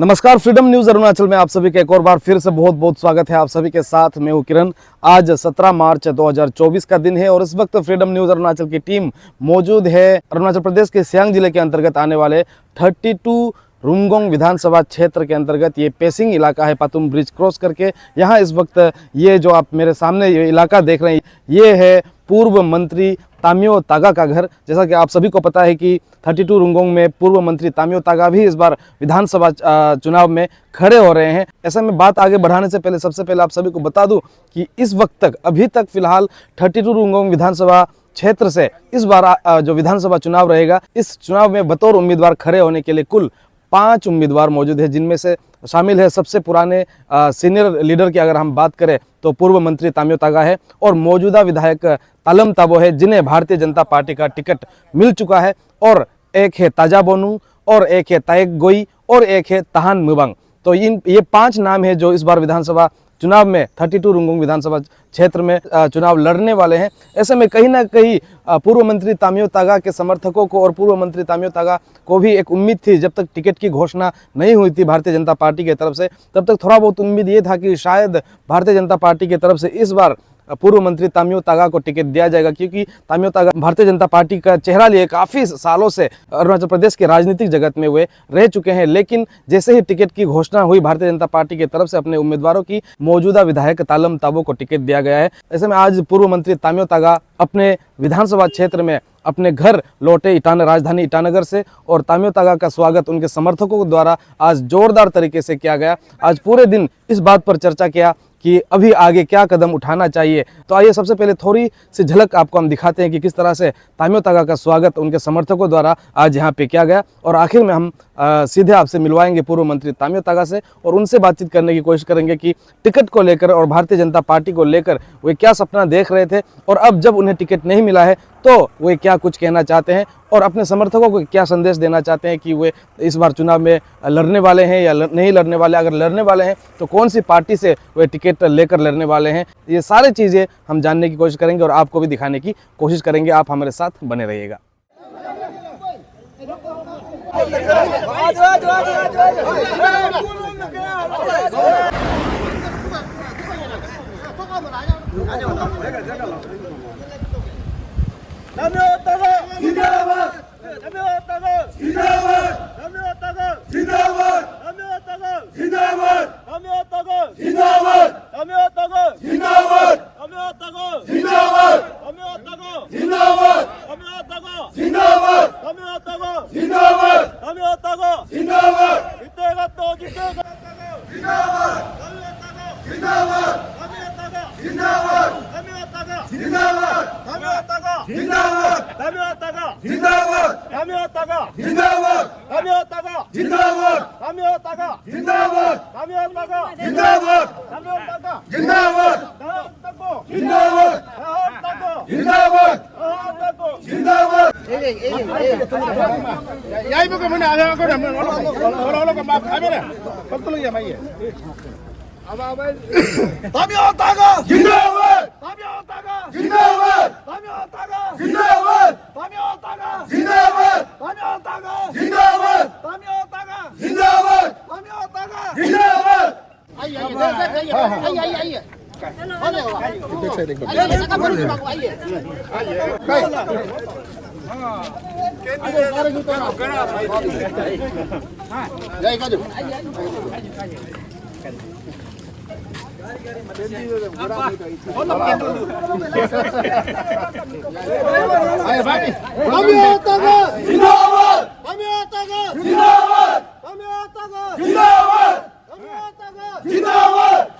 नमस्कार, freedom news Arunachal में आप सभी का एक और बार फिर से बहुत बहुत स्वागत है। आप सभी के साथ मैं हूं किरण। आज 17 मार्च 2024 का दिन है और इस वक्त फ्रीडम न्यूज अरुणाचल की टीम मौजूद है अरुणाचल प्रदेश के सियांग जिले के अंतर्गत आने वाले 32 रुंगोंग विधानसभा क्षेत्र के अंतर्गत ये पेसिंग इलाका है। पातुम ब्रिज क्रॉस करके यहाँ इस वक्त ये जो आप मेरे सामने ये इलाका देख रहे हैं, ये है पूर्व मंत्री तामियो तागा का घर। जैसा कि आप सभी को पता है कि 32 रुंगोंग में पूर्व मंत्री तामियो तागा भी इस बार विधानसभा चुनाव में खड़े हो रहे हैं। ऐसे में बात आगे बढ़ाने से पहले सबसे पहले आप सभी को बता दूं कि इस वक्त तक अभी तक फिलहाल 32 रुंगोंग विधानसभा क्षेत्र से इस बार जो विधानसभा चुनाव रहेगा, इस चुनाव में बतौर उम्मीदवार खड़े होने के लिए कुल 5 उम्मीदवार मौजूद है, जिनमें से शामिल है सबसे पुराने सीनियर लीडर की अगर हम बात करें तो पूर्व मंत्री तामियो तागा है और मौजूदा विधायक तालम ताबो है, जिन्हें भारतीय जनता पार्टी का टिकट मिल चुका है। और एक है ताजा बोनू और एक है ताएक गोई और एक है ताहान मुबांग। तो ये 5 नाम है जो इस बार विधानसभा चुनाव में 32 रुंगोंग विधानसभा क्षेत्र में चुनाव लड़ने वाले हैं। ऐसे में कहीं ना कहीं पूर्व मंत्री तामियो तागा के समर्थकों को और पूर्व मंत्री तामियो तागा को भी एक उम्मीद थी, जब तक टिकट की घोषणा नहीं हुई थी भारतीय जनता पार्टी की तरफ से, तब तक थोड़ा बहुत उम्मीद ये था कि शायद भारतीय जनता पार्टी की तरफ से इस बार पूर्व मंत्री तामियो तागा को टिकट दिया जाएगा, क्योंकि तामियो तागा भारतीय जनता पार्टी का चेहरा लिए काफ़ी सालों से अरुणाचल प्रदेश के राजनीतिक जगत में वे रह चुके हैं। लेकिन जैसे ही टिकट की घोषणा हुई भारतीय जनता पार्टी की तरफ से अपने उम्मीदवारों की, मौजूदा विधायक तालम ताबो को टिकट दिया गया है। ऐसे में आज पूर्व मंत्री तामियो तागा अपने विधानसभा क्षेत्र में अपने घर लौटे राजधानी ईटानगर से, और तामियो तागा का स्वागत उनके समर्थकों द्वारा आज जोरदार तरीके से किया गया। आज पूरे दिन इस बात पर चर्चा किया कि अभी आगे क्या कदम उठाना चाहिए। तो आइए सबसे पहले थोड़ी सी झलक आपको हम दिखाते हैं कि किस तरह से तामियो तागा का स्वागत उनके समर्थकों द्वारा आज यहाँ पे किया गया। और आखिर में हम सीधे आपसे मिलवाएंगे पूर्व मंत्री तामियो तागा से और उनसे बातचीत करने की कोशिश करेंगे कि टिकट को लेकर और भारतीय जनता पार्टी को लेकर वे क्या सपना देख रहे थे, और अब जब उन्हें टिकट नहीं मिला है तो वे क्या कुछ कहना चाहते हैं और अपने समर्थकों को क्या संदेश देना चाहते हैं कि वे इस बार चुनाव में लड़ने वाले हैं या नहीं लड़ने वाले। अगर लड़ने वाले हैं तो कौन सी पार्टी से वे टिकट लेकर लड़ने वाले हैं। ये सारी चीज़ें हम जानने की कोशिश करेंगे और आपको भी दिखाने की कोशिश करेंगे। आप हमारे साथ बने रहिएगा। तामियो तागा जिंदाबाद, तामियो तागा जिंदाबाद, तामियो तागा जिंदाबाद, तामियो तागा जिंदाबाद, तामियो तागा जिंदाबाद, तामियो तागा जिंदाबाद, तामियो तागा जिंदाबाद, तामियो तागा जिंदाबाद, तामियो तागा जिंदाबाद, तामियो तागा जिंदाबाद, तामियो तागा जिंदाबाद, जीतेगा तो जीतेगा, जिंदाबाद, तामियो तागा जिंदाबाद, तामियो तागा जिंदाबाद, तामियो तागा जिंदाबाद, तामियो तागा जिंदाबाद, तामियो तागा जिंदाबाद, तामियो तागा जिंदाबाद, तामियो तागा जिंदाबाद, तामियो तागा जिंदाबाद, तामियो तागा जिंदाबाद, तामियो तागा जिंदाबाद, जिंदाबाद, जिंदाबाद, जिंदाबाद। यही बुक मैंने आगे को ना वाला को माफ है मेरे पत्तल ये भाई है। तामियो तागा जिंदाबाद, तामियो तागा जिंदाबाद, तामियो तागा जिंदाबाद, तामियो तागा जिंदाबाद, तामियो तागा जिंदाबाद, तामियो तागा जिंदाबाद, तामियो तागा जिंदाबाद। आइए आइए आइए तामियो तागा जिंदाबाद, तामियो तागा जिंदाबाद, तामियो तागा जिंदाबाद, तामियो तागा जिंदाबाद,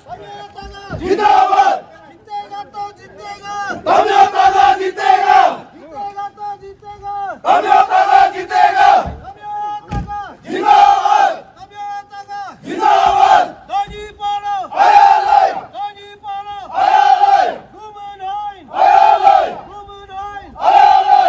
तामियो तागा जिंदाबाद। जीतेगा तो जीतेगा, तामियो तागा जीतेगा, जीतेगा तो जीतेगा, तामियो तागा जीतेगा, तामियो तागा जिंदाबाद, तामियो तागा जिंदाबाद। Doji Paro आयाले, doji Paro आयाले, गुमनाइन आयाले, गुमनाइन आयाले।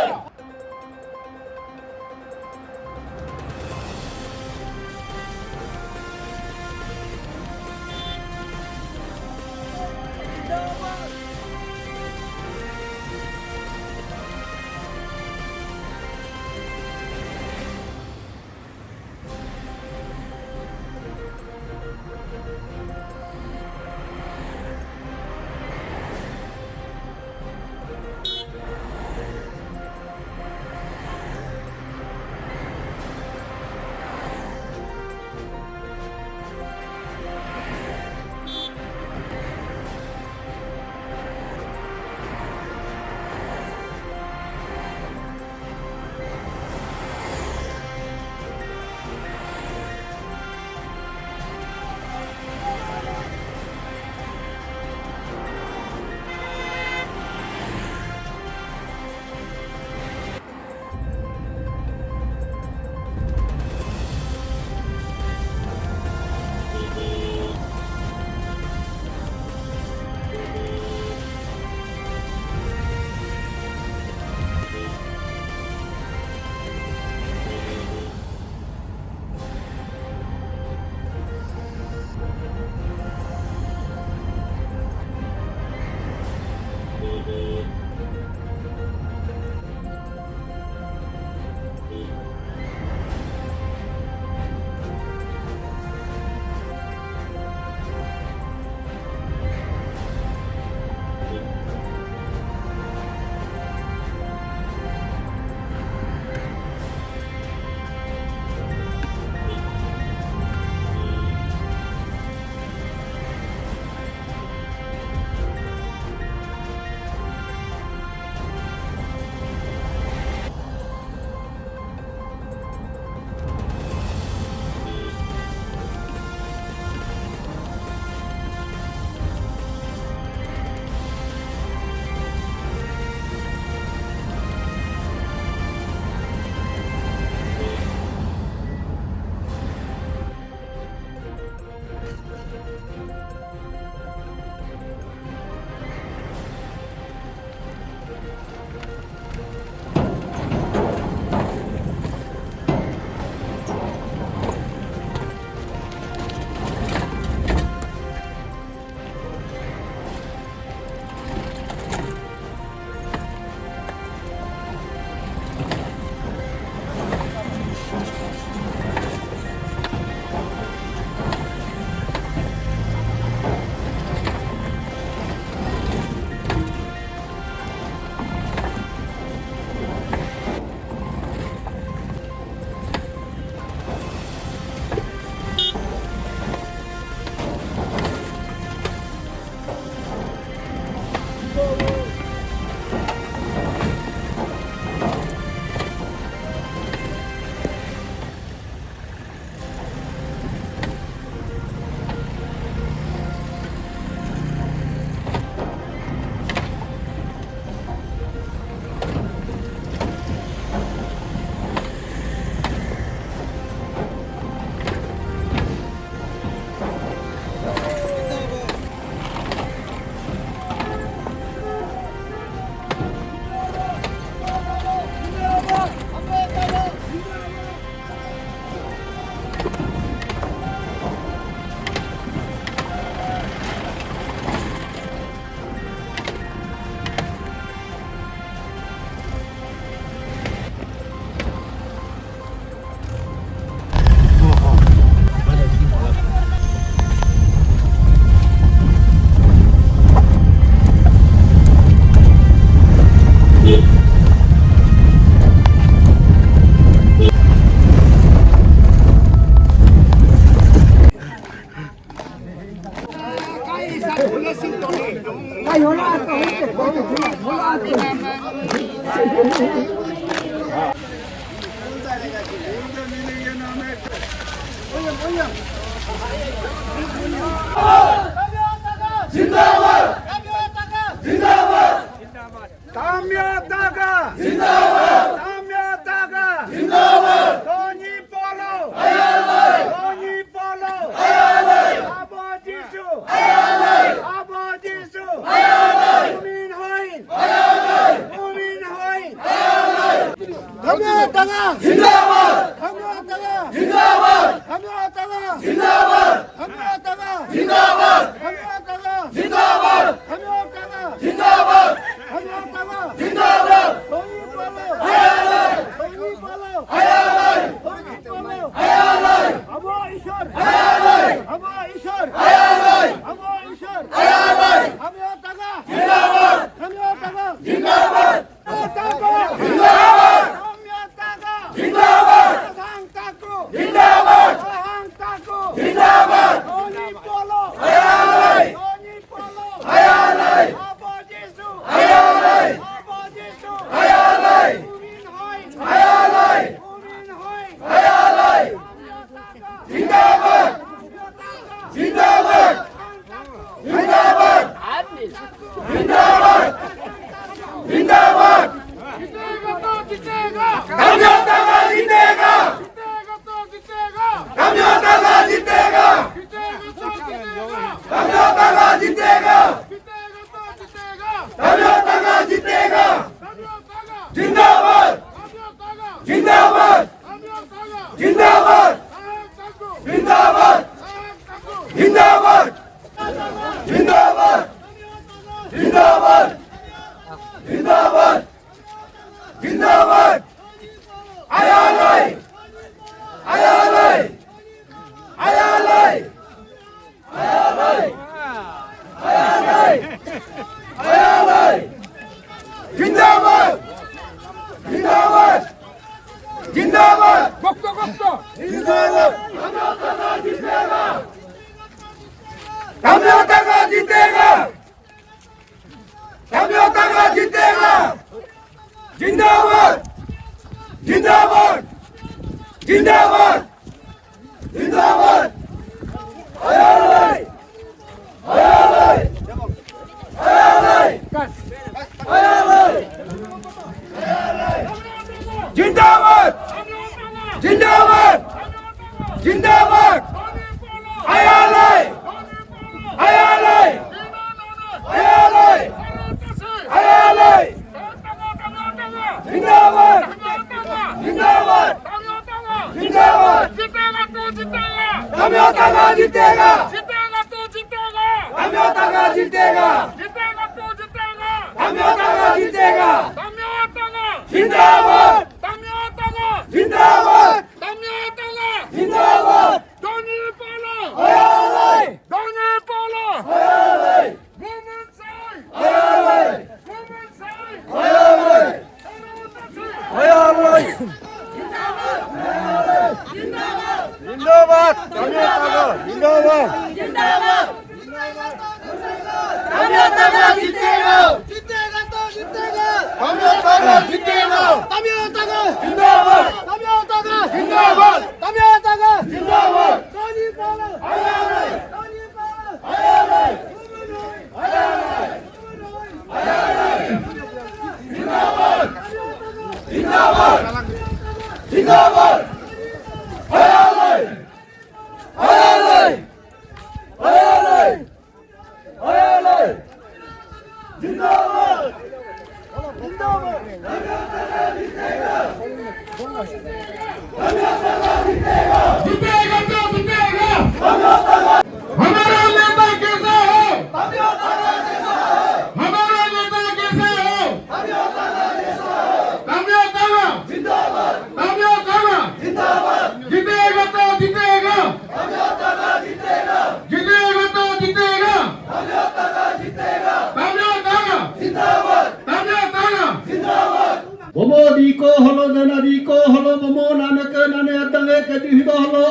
Bomo diko holo dana diko holo bomo nane ke nane atange ke di hido holo.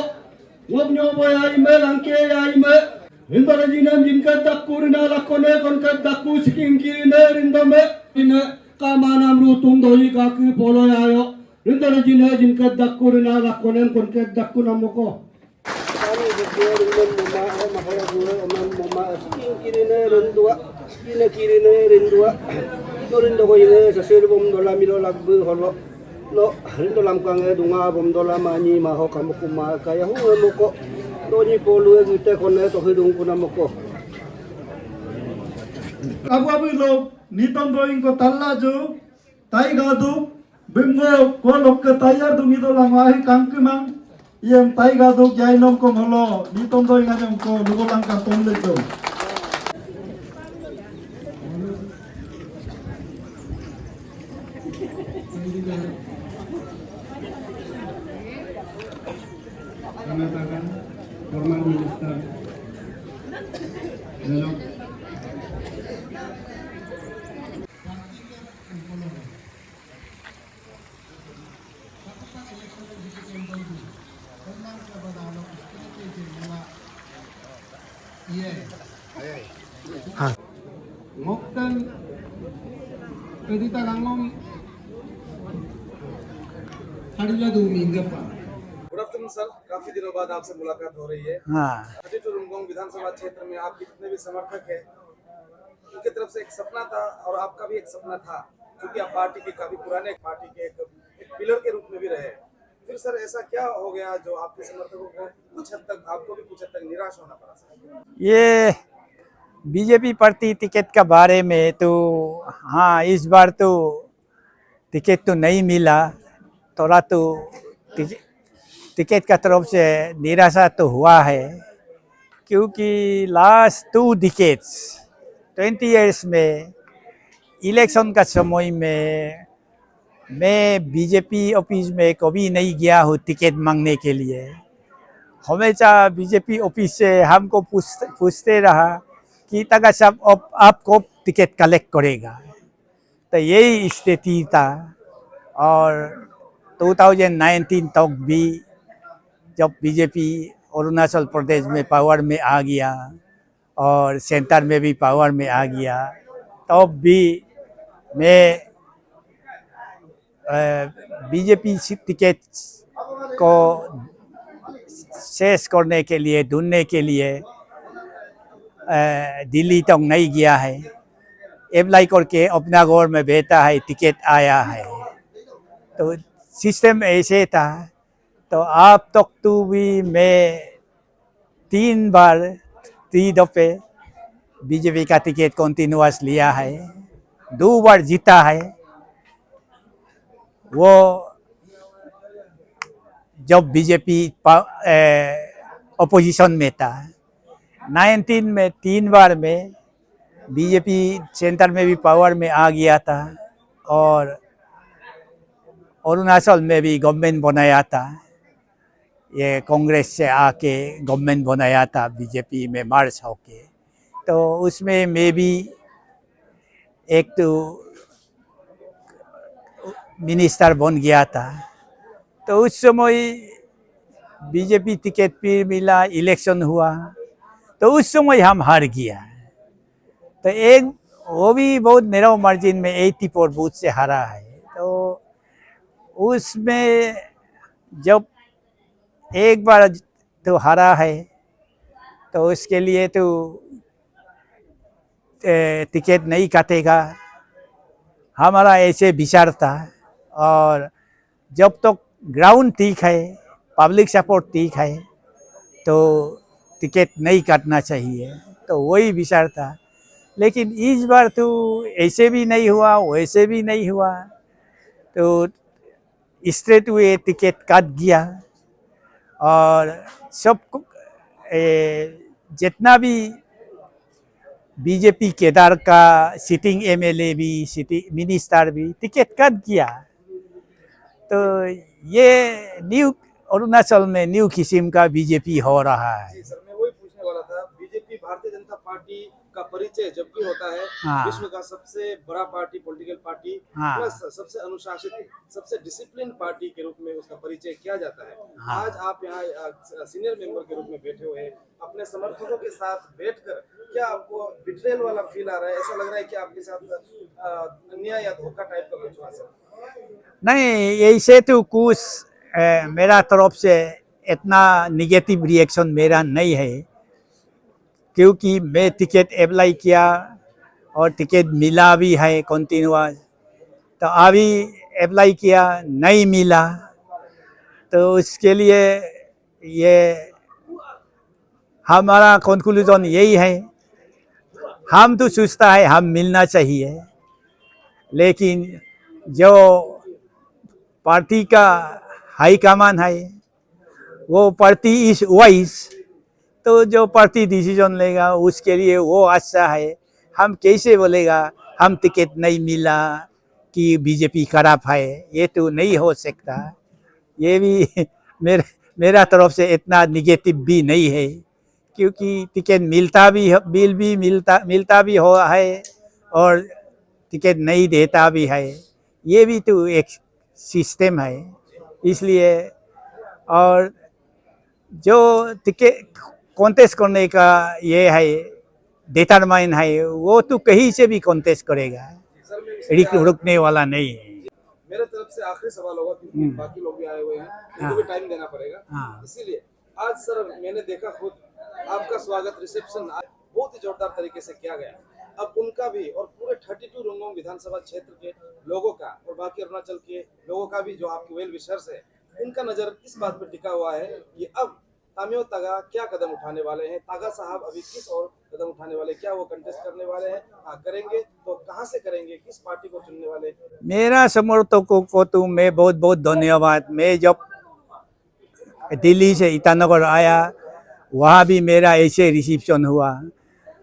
Ngop nyobo ya ime langke ya ime. Rindana jinem jinkat dakku rina lakone konkat dakku siking kirine rindame jine kamanam rutung doi kaku polo yayo. Rindana jine jinkat dakku rina lakone konkat dakku namoko. Kami berdua dengan mama, mahal dua, mama, kiri ne rendua, kiri ne rendua. Itu rendu kau ini sesuai bom dola milo lagu holo. No, rendu lamkange dunga bom dola mani maho kamu kuma kaya hunga moko. Doni polu kita kone to hidung kuna moko. Abu lo nitom doing ko talla jo tai gadu bimbo ko lok ke tayar dungi do lamahi kangkemang iem tai gadu jainom ko holo nitom doing ajam ko lugolang ka tomle jo. Mengatakan formal minister dalam Ngoktan kedita langom हड़िला दो मिंगे पा good afternoon sir, काफी दिनों बाद आपसे मुलाकात हो रही है। हाँ 32 रुमगोंग विधानसभा क्षेत्र में आपके जितने भी समर्थक हैं उनकी तरफ से एक सपना था और आपका भी एक सपना था, क्योंकि आप पार्टी के काफी पुराने पार्टी के एक पिलर के रूप में भी रहे। फिर सर ऐसा क्या हो गया जो आपके समर्थकों को कुछ हद तक, आपको भी कुछ हद तक निराश होना पड़ा सर? ये बीजेपी प्रति टिकट का बारे में तो हाँ, इस बार तो टिकट तो नहीं मिला, थोड़ा तो टिकट का तरफ से निराशा तो हुआ है, क्योंकि लास्ट 2 डिकेड्स 20 इयर्स में इलेक्शन का समय में मैं बीजेपी ऑफिस में कभी नहीं गया हूँ टिकट मांगने के लिए। हमेशा बीजेपी ऑफिस से हमको पूछते रहा कि तक सब आपको टिकट कलेक्ट करेगा, तो यही स्थिति था। और 2019 तक भी जब बीजेपी अरुणाचल प्रदेश में पावर में आ गया और सेंटर में भी पावर में आ गया, तब भी मैं बीजेपी टिकट को शेष करने के लिए, ढूंढने के लिए दिल्ली तक नहीं गया है। अप्लाई करके अपना घर में बैठा है, टिकट आया है। तो सिस्टम ऐसे था। तो आप तक तो भी मैं 3 दफे बीजेपी का टिकट कंटिन्यूअस लिया है, 2 बार जीता है। वो जब बीजेपी अपोजिशन में था, 19 में 3 बार में बीजेपी सेंटर में भी पावर में आ गया था और अरुणाचल में भी गवर्नमेंट बनाया था। ये कांग्रेस से आके गवर्नमेंट बनाया था बीजेपी में मार्च होके, तो उसमें मैं भी एक तो मिनिस्टर बन गया था। तो उस समय बीजेपी टिकट भी मिला, इलेक्शन हुआ, तो उस समय हम हार गया। तो एक वो भी बहुत नैरो मार्जिन में 84 बूथ से हारा है। तो उसमें जब एक बार तो हारा है, तो उसके लिए तो टिकट नहीं काटेगा, हमारा ऐसे विचार था। और जब तक तो ग्राउंड ठीक है, पब्लिक सपोर्ट ठीक है, तो टिकट नहीं काटना चाहिए, तो वही विचार था। लेकिन इस बार तो ऐसे भी नहीं हुआ, वैसे भी नहीं हुआ, तो स्ट्रेट वे टिकट काट गया। और सब जितना भी बीजेपी केदार का सिटिंग एमएलए भी, सिटिंग मिनिस्टर भी टिकट काट गया। तो ये न्यू अरुणाचल में न्यू किस्म का बीजेपी हो रहा है। जी सर, मैं वही पूछने वाला था। बीजेपी भारतीय जनता पार्टी का परिचय जब भी होता है हाँ। विश्व का सबसे बड़ा पार्टी, पॉलिटिकल पार्टी हाँ। प्लस सबसे अनुशासित, सबसे डिसिप्लिन पार्टी के रूप में उसका परिचय किया जाता है। हाँ। आज आप यहाँ सीनियर मेंबर के रूप में बैठे हुए हैं, अपने समर्थकों के साथ बैठकर क्या आपको बिट्रेल वाला फील आ रहा है? ऐसा लग रहा है कि आपके साथ अन्याय या धोखा टाइप का कुछ हुआ सर? नहीं, ऐसे तो कुछ मेरा तरफ से इतना निगेटिव रिएक्शन मेरा नहीं है, क्योंकि मैं टिकट अप्लाई किया और टिकट मिला भी है कंटिन्यूअस। तो अभी अप्लाई किया नहीं मिला, तो उसके लिए ये हमारा कंक्लूजन यही है, हम तो सोचता है हम मिलना चाहिए, लेकिन जो पार्टी का हाई कमान है वो पार्टी इज वाइज, तो जो पार्टी डिसीजन लेगा उसके लिए वो अच्छा है। हम कैसे बोलेगा हम टिकट नहीं मिला कि बीजेपी खराब है, ये तो नहीं हो सकता। ये भी मेरा तरफ से इतना निगेटिव भी नहीं है, क्योंकि टिकट मिलता भी मिलता भी हो है और टिकट नहीं देता भी है, ये भी तो एक सिस्टम है। इसलिए और जो टिकट कॉन्टेस्ट करने का ये है डिटरमाइन है, वो तो कहीं से भी कॉन्टेस्ट करेगा, रुकने वाला नहीं है। मेरे तरफ से आखिरी सवाल होगा, क्योंकि बाकी लोग भी आए हुए हैं, उनको भी टाइम देना पड़ेगा। हाँ। इसीलिए आज सर मैंने देखा खुद आपका स्वागत रिसेप्शन बहुत ही जोरदार तरीके से किया गया। अब उनका भी और पूरे 32 रंगों विधानसभा क्षेत्र के लोगों का और बाकी अरुणाचल के लोगों का भी जो आपके वेल विशर्स है, उनका नजर इस बात पर टिका हुआ है कि अब तामियो तागा क्या कदम उठाने वाले हैं, तागा साहब अभी किस और कदम उठाने वाले, क्या वो कंटेस्ट करने वाले हैं, करेंगे तो कहां से करेंगे, किस पार्टी को चुनने वाले? मेरा समर्थकों को तो मैं बहुत बहुत धन्यवाद। मैं जब दिल्ली से ईटानगर आया वहाँ भी मेरा ऐसे रिसेप्शन हुआ,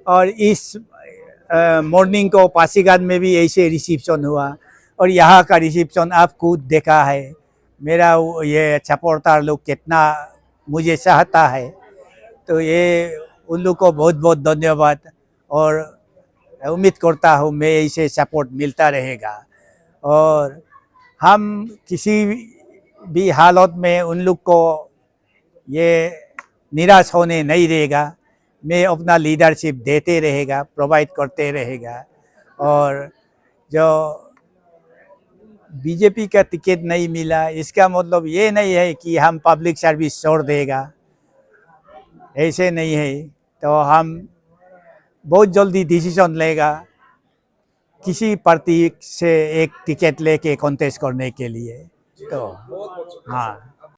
और इस मॉर्निंग को पासीघाट में भी ऐसे रिसेप्शन हुआ, और यहाँ का रिसेप्शन आप खुद देखा है। मेरा ये सपोर्टर लोग कितना मुझे चाहता है, तो ये उन लोग को बहुत बहुत धन्यवाद, और उम्मीद करता हूँ मैं ऐसे सपोर्ट मिलता रहेगा, और हम किसी भी हालत में उन लोग को ये निराश होने नहीं देगा। मैं अपना लीडरशिप देते रहेगा, प्रोवाइड करते रहेगा, और जो बीजेपी का टिकट नहीं मिला इसका मतलब ये नहीं है कि हम पब्लिक सर्विस छोड़ देगा, ऐसे नहीं है। तो हम बहुत जल्दी डिसीजन लेगा किसी पार्टी से एक टिकट लेके कॉन्टेस्ट करने के लिए। तो बहुत बहुत शुक्रिया। हाँ।